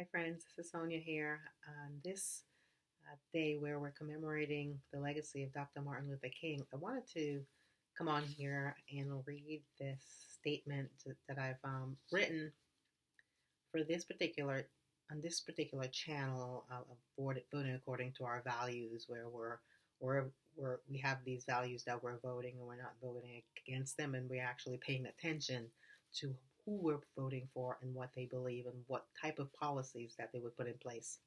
Hi, friends. This is Sonia here. On this day where we're commemorating the legacy of Dr. Martin Luther King, I wanted to come on here and read this statement that I've written for this particular on this particular channel of voting according to our values, where we're, we have these values that we're voting and we're not voting against them, and we're actually paying attention to who we're voting for and what they believe and what type of policies that they would put in place.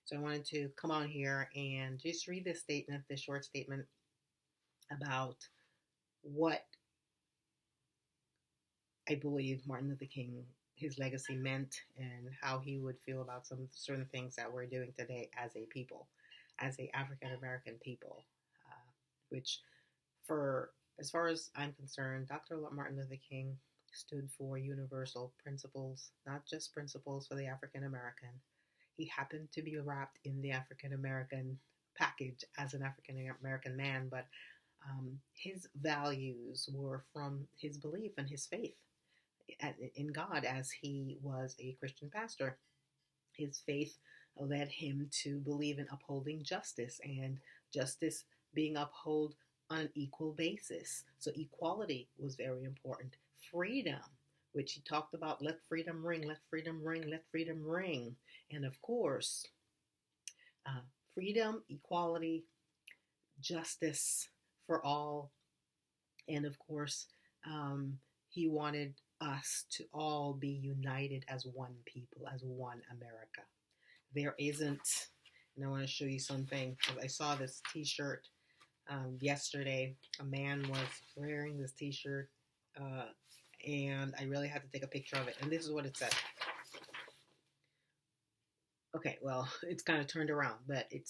So I wanted to come on here and just read this statement, this short statement about what I believe Martin Luther King, his legacy meant, and how he would feel about some certain things that we're doing today as a people, as a African American people, which for as far as I'm concerned, Dr. Martin Luther King stood for universal principles, not just principles for the African American. He happened to be wrapped in the African American package as an African American man, but his values were from his belief and his faith in God, as he was a Christian pastor. His faith led him to believe in upholding justice, and justice being upheld on an equal basis. So equality was very important. Freedom, which he talked about, let freedom ring, let freedom ring, let freedom ring. And of course, freedom, equality, justice for all. And of course, he wanted us to all be united as one people, as one America. There isn't, and I want to show you something. I saw this t-shirt yesterday. A man was wearing this t-shirt, and I really had to take a picture of it. And this is what it said. Okay, well, it's kind of turned around, but it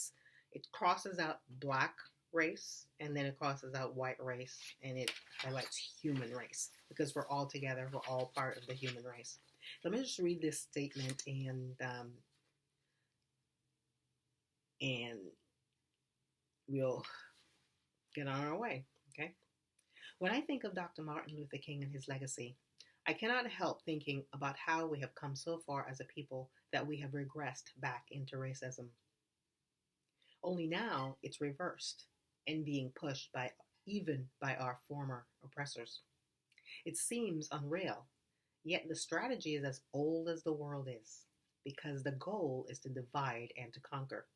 crosses out black race, and then it crosses out white race, and it highlights human race, because we're all together, we're all part of the human race. So let me just read this statement, and we'll get on our way, okay? When I think of Dr. Martin Luther King and his legacy, I cannot help thinking about how we have come so far as a people that we have regressed back into racism. Only now it's reversed and being pushed even by our former oppressors. It seems unreal, yet the strategy is as old as the world is, because the goal is to divide and to conquer.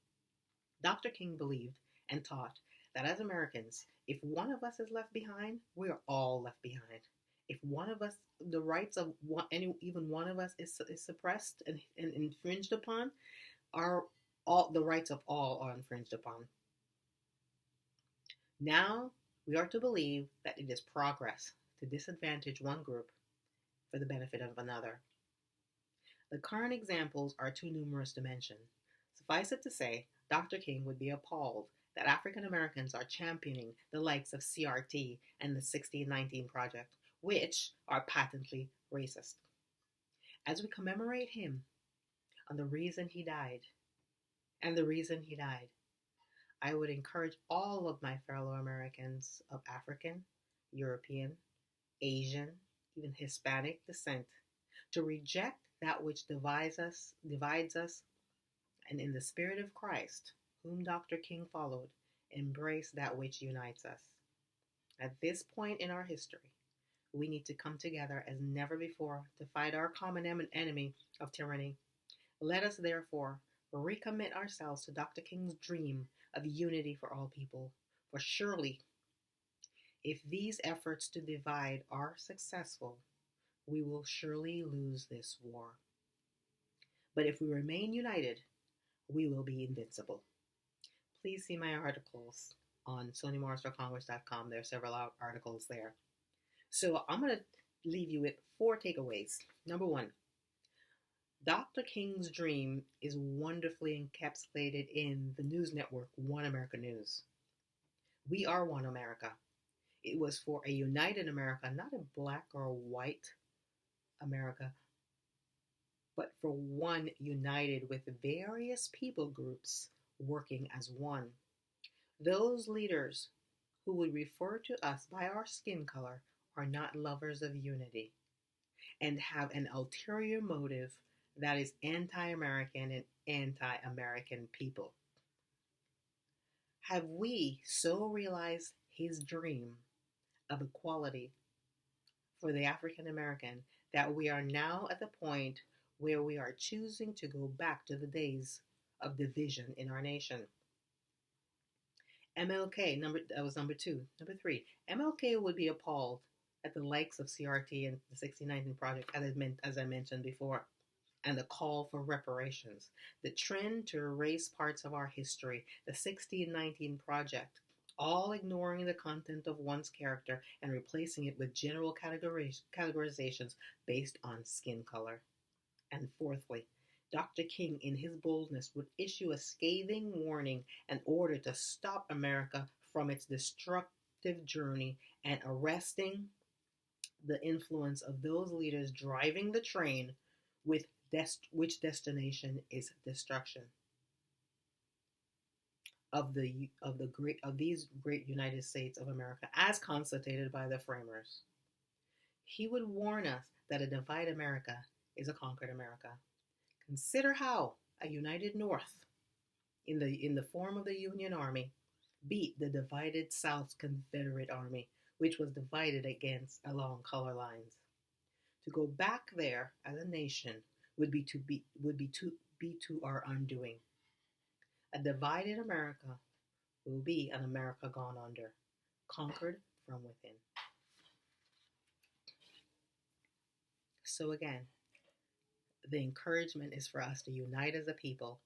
Dr. King believed and taught that as Americans, if one of us is left behind, we are all left behind. If one of us, the rights of even one of us is suppressed and infringed upon, the rights of all are infringed upon. Now we are to believe that it is progress to disadvantage one group for the benefit of another. The current examples are too numerous to mention. Suffice it to say, Dr. King would be appalled that African Americans are championing the likes of CRT and the 1619 Project, which are patently racist. As we commemorate him on the reason he died, I would encourage all of my fellow Americans of African, European, Asian, even Hispanic descent to reject that which divides us, and in the spirit of Christ, whom Dr. King followed, embrace that which unites us. At this point in our history, we need to come together as never before to fight our common enemy of tyranny. Let us therefore recommit ourselves to Dr. King's dream of unity for all people. For surely, if these efforts to divide are successful, we will surely lose this war. But if we remain united, we will be invincible. Please see my articles on soniamorrisforcongress.com. There are several articles there. So I'm going to leave you with 4 takeaways. Number 1, Dr. King's dream is wonderfully encapsulated in the news network One America News. We are one America. It was for a united America, not a black or white America, but for one united with various people groups working as one. Those leaders who would refer to us by our skin color are not lovers of unity and have an ulterior motive that is anti-American and anti-American people. Have we so realized his dream of equality for the African American that we are now at the point where we are choosing to go back to the days of division in our nation? MLK, that was number two. Number three, MLK would be appalled at the likes of CRT and the 1619 Project, as I mentioned before, and the call for reparations, the trend to erase parts of our history, the 1619 Project, all ignoring the content of one's character and replacing it with general categorizations based on skin color. And fourthly, Dr. King, in his boldness, would issue a scathing warning and order to stop America from its destructive journey and arresting the influence of those leaders driving the train with which destination is destruction of these great United States of America, as constituted by the framers. He would warn us that a divided America is a conquered America. Consider how a united North, in the form of the Union Army, beat the divided South's Confederate Army, which was divided against along color lines. To go back there as a nation would be to our undoing. A divided America will be an America gone under, conquered from within. So again, the encouragement is for us to unite as a people,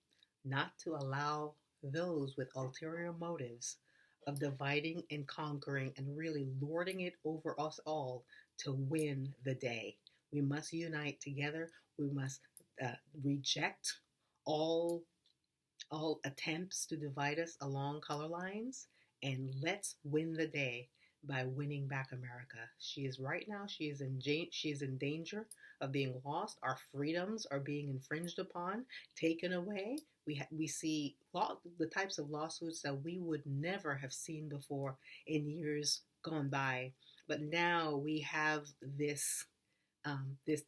not to allow those with ulterior motives of dividing and conquering and really lording it over us all to win the day. We must unite together. We must reject all attempts to divide us along color lines, and let's win the day by winning back America. She is in danger of being lost. Our freedoms are being infringed upon, taken away. We see the types of lawsuits that we would never have seen before in years gone by. But now we have this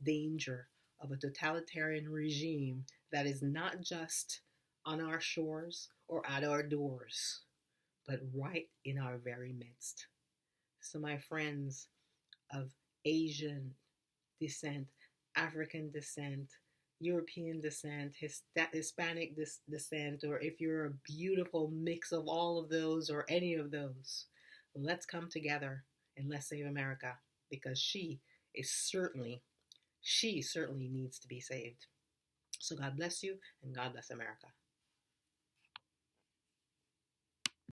danger of a totalitarian regime that is not just on our shores or at our doors, but right in our very midst. So my friends of Asian descent, African descent, European descent, Hispanic descent, or if you're a beautiful mix of all of those or any of those, let's come together and let's save America, because she certainly needs to be saved. So God bless you, and God bless America.